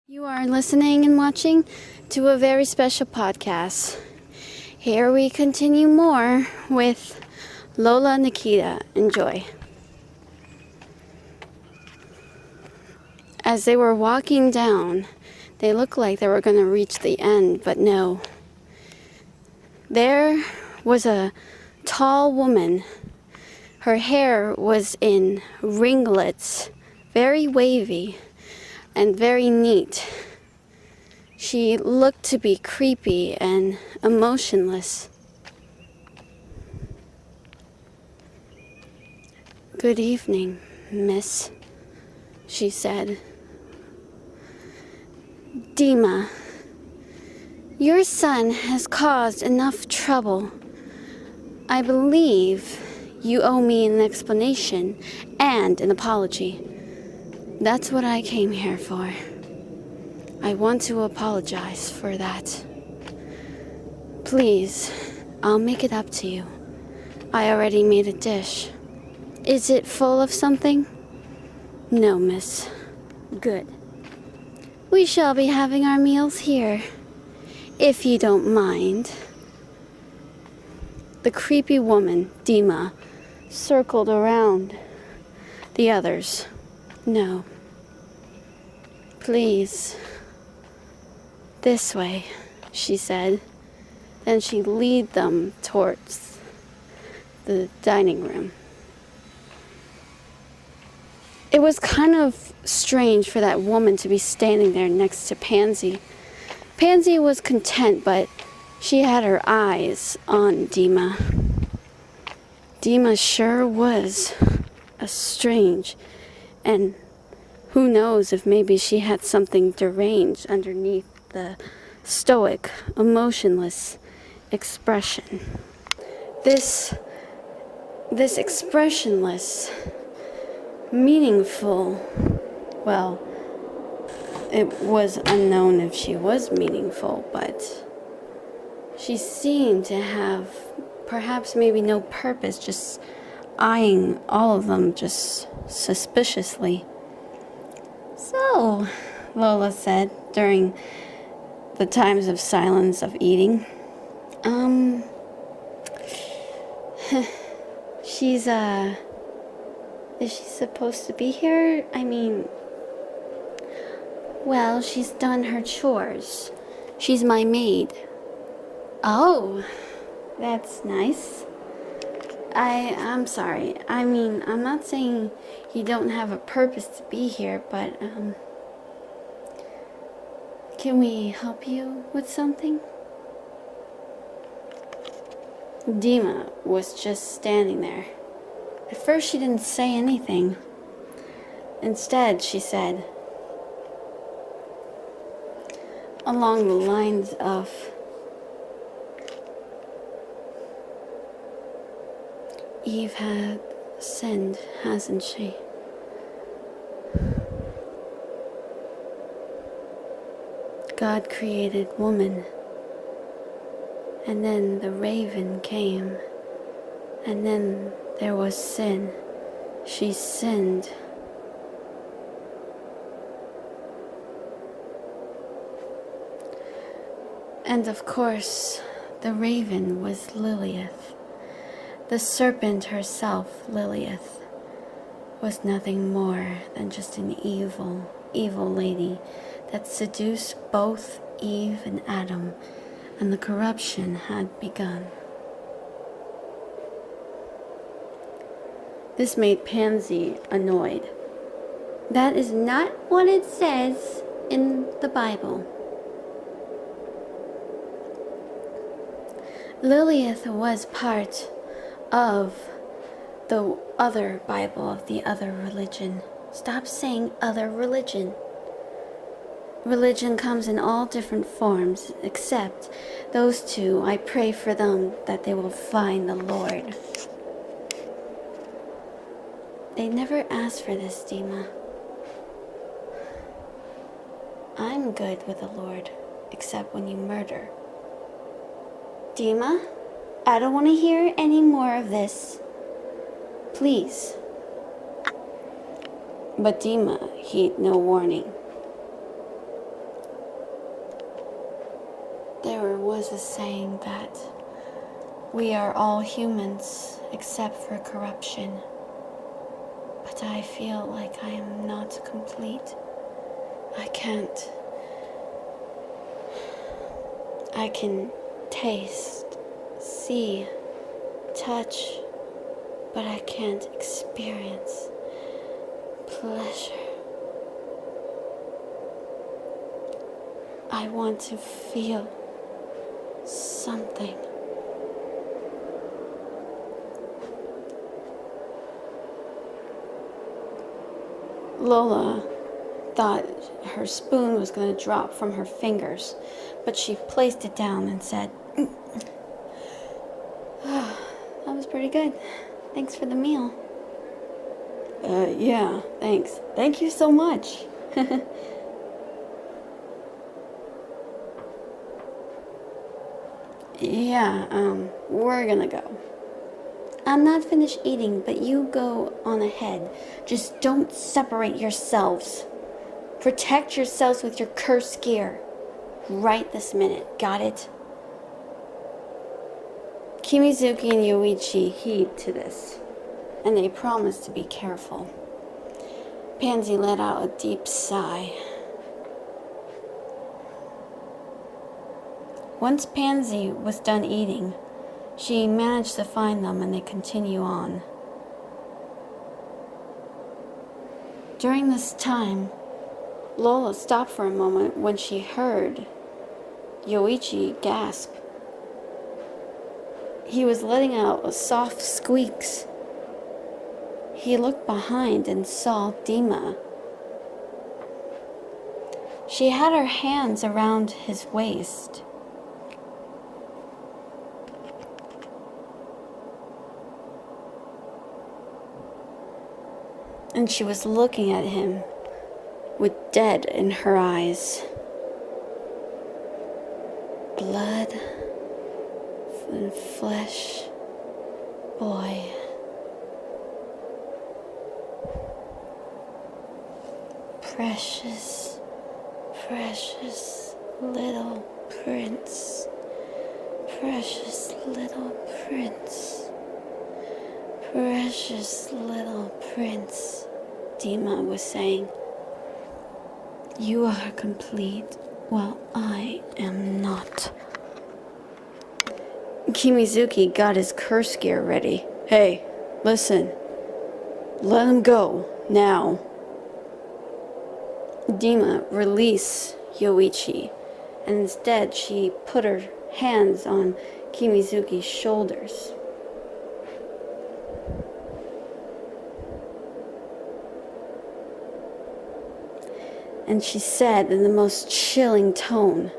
You are listening and watching to a very special podcast. Here we continue more with Lola and Nikita. Enjoy. As they were walking down, they looked like they were going to reach the end, but no. There was a tall woman. Her hair was in ringlets, very wavy and very neat. She looked to be creepy and emotionless. "Good evening, miss," she said. "Dima, your son has caused enough trouble. I believe you owe me an explanation and an apology. That's what I came here for. I want to apologize for that. Please, I'll make it up to you. I already made a dish. Is it full of something?" "No, miss." "Good. We shall be having our meals here, if you don't mind." The creepy woman, Dima, circled around the others. "No. Please. This way," she said. Then she led them towards the dining room. It was kind of strange for that woman to be standing there next to Pansy. Pansy was content, but she had her eyes on Dima. Dima sure was a strange, and who knows if maybe she had something deranged underneath the stoic, emotionless expression. This expressionless, meaningful, well, it was unknown if she was meaningful, but she seemed to have perhaps maybe no purpose, just eyeing all of them just suspiciously. "So," Lola said during the times of silence of eating, she's, is she supposed to be here? I mean, well, she's done her chores. She's my maid." "Oh, that's nice. I'm sorry. I mean, I'm not saying you don't have a purpose to be here, but, can we help you with something?" Dima was just standing there. At first she didn't say anything. Instead, she said, along the lines of, "Eve had sinned, hasn't she? God created woman, and then the raven came, and then there was sin. She sinned. And of course, the raven was Lilith. The serpent herself, Lilith, was nothing more than just an evil, evil lady that seduced both Eve and Adam, and the corruption had begun." This made Pansy annoyed. "That is not what it says in the Bible. Lilith was part of the other Bible, of the other religion." Stop saying other religion. Religion comes in all different forms, except those two. I pray for them that they will find the Lord. They never asked for this, Dima. I'm good with the Lord, except when you murder. Dima, I don't want to hear any more of this. Please. But Dima heed no warning. There was a saying that we are all humans except for corruption. But I feel like I am not complete. I can taste, see, touch, but I can't experience pleasure. I want to feel something. Lola thought her spoon was going to drop from her fingers, but she placed it down and said, "That was pretty good. Thanks for the meal." Yeah, thanks. Thank you so much." Yeah, we're gonna go. I'm not finished eating, but you go on ahead. Just don't separate yourselves. Protect yourselves with your cursed gear. Right this minute, got it? Kimizuki and Yoichi heed to this, and they promise to be careful. Pansy let out a deep sigh. Once Pansy was done eating, she managed to find them and they continue on. During this time, Lola stopped for a moment when she heard Yoichi gasp. He was letting out a soft squeaks. He looked behind and saw Dima. She had her hands around his waist. And she was looking at him with dead in her eyes. Blood and flesh, boy. Precious, precious little prince. Precious little prince. Precious little prince, Dima was saying. You are complete, while I am not. Kimizuki got his curse gear ready. Hey, listen. Let him go, now. Dima released Yoichi, and instead she put her hands on Kimizuki's shoulders. And she said in the most chilling tone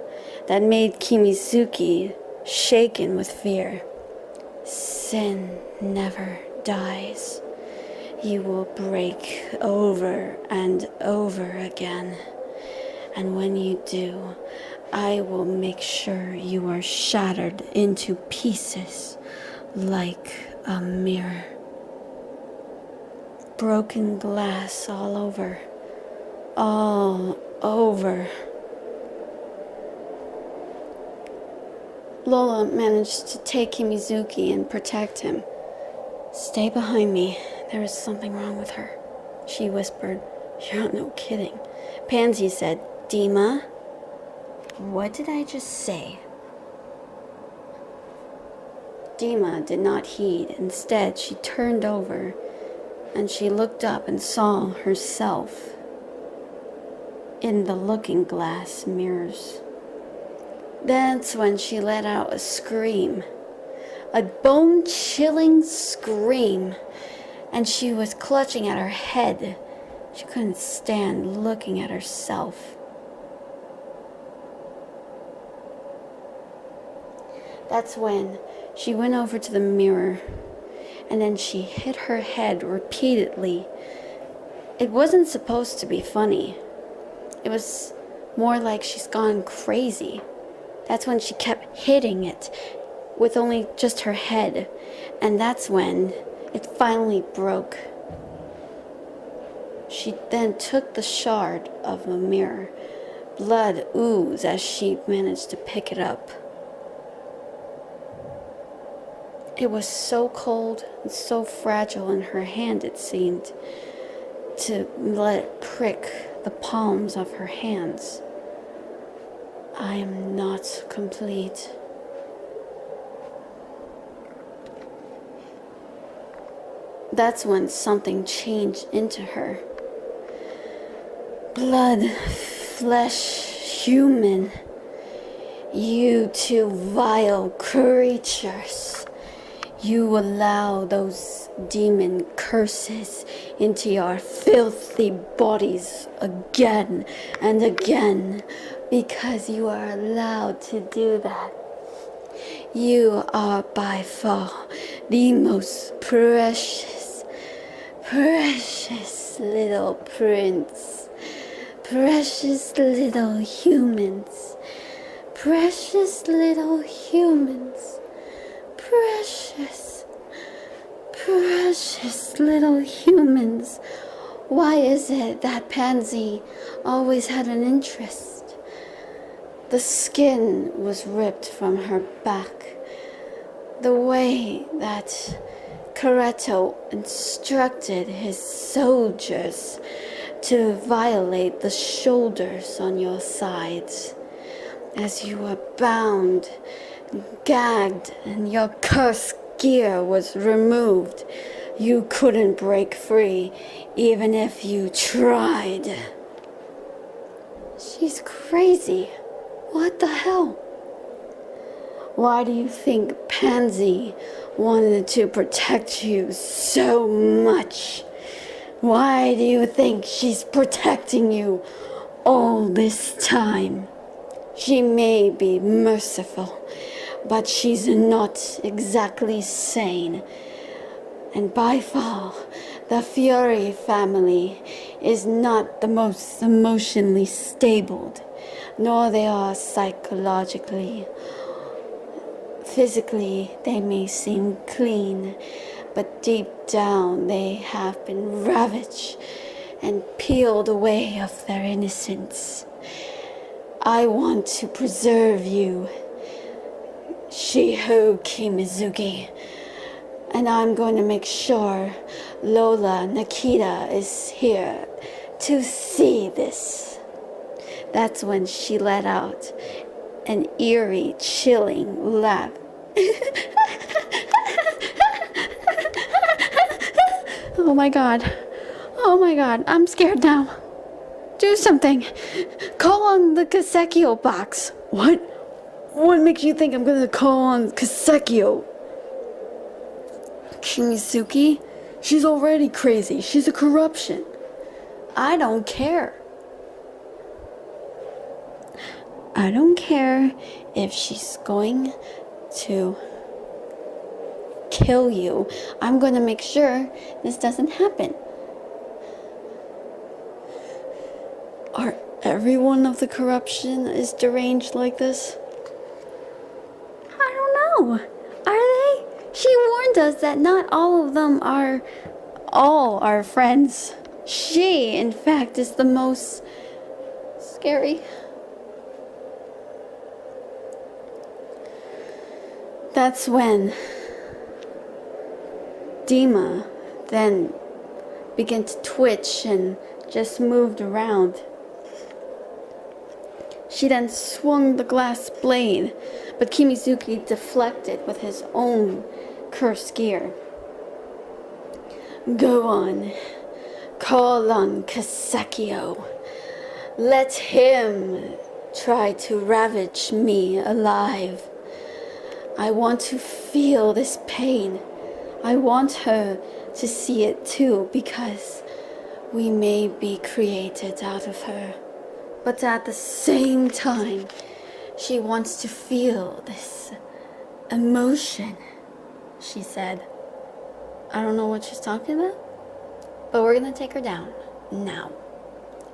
that made Kimizuki shaken with fear, "Sin never dies. You will break over and over again. And when you do, I will make sure you are shattered into pieces like a mirror. Broken glass all over. All over." Lola managed to take Kimizuki and protect him. "Stay behind me. There is something wrong with her," she whispered. "You're no kidding." Pansy said, "Dima, what did I just say?" Dima did not heed. Instead, she turned over and she looked up and saw herself in the looking glass mirrors. That's when she let out a scream, a bone-chilling scream, and she was clutching at her head. She couldn't stand looking at herself. That's when she went over to the mirror, and then she hit her head repeatedly. It wasn't supposed to be funny. It was more like she's gone crazy. That's when she kept hitting it with only just her head. And that's when it finally broke. She then took the shard of the mirror, blood ooze as she managed to pick it up. It was so cold and so fragile in her hand, it seemed, to let it prick the palms of her hands. I am not complete. That's when something changed into her. Blood, flesh, human. You two vile creatures. You allow those demon curses into your filthy bodies again and again because you are allowed to do that. You are by far the most precious little prince. Precious little humans. Precious little humans. Precious little humans. Why is it that Pansy always had an interest? The skin was ripped from her back. The way that Coretto instructed his soldiers to violate the shoulders on your sides as you were bound, gagged, and your cursed gear was removed. You couldn't break free, even if you tried. She's crazy. What the hell? Why do you think Pansy wanted to protect you so much? Why do you think she's protecting you all this time? She may be merciful, but she's not exactly sane. And by far, the Fury family is not the most emotionally stable, nor they are psychologically. Physically, they may seem clean, but deep down they have been ravaged and peeled away of their innocence. I want to preserve you, Shiho Kimizuki, and I'm going to make sure Lola Nikita is here to see this. That's when she let out an eerie, chilling laugh. Oh my god, I'm scared now. Do something. Call on the Kasekio box. What? What makes you think I'm gonna call on Kasekio? Kimizuki? She's already crazy. She's a corruption. I don't care. I don't care if she's going to kill you. I'm going to make sure this doesn't happen. Are everyone of the corruption is deranged like this? I don't know. Are they? She warned us that not all of them are all our friends. She, in fact, is the most scary. That's when Dima then began to twitch and just moved around. She then swung the glass blade, but Kimizuki deflected with his own cursed gear. Go on, call on Kasekio. Let him try to ravage me alive. I want to feel this pain. I want her to see it too, because we may be created out of her. But at the same time, she wants to feel this emotion, she said. I don't know what she's talking about, but we're gonna take her down now.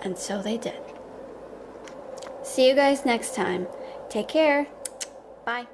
And so they did. See you guys next time. Take care. Bye.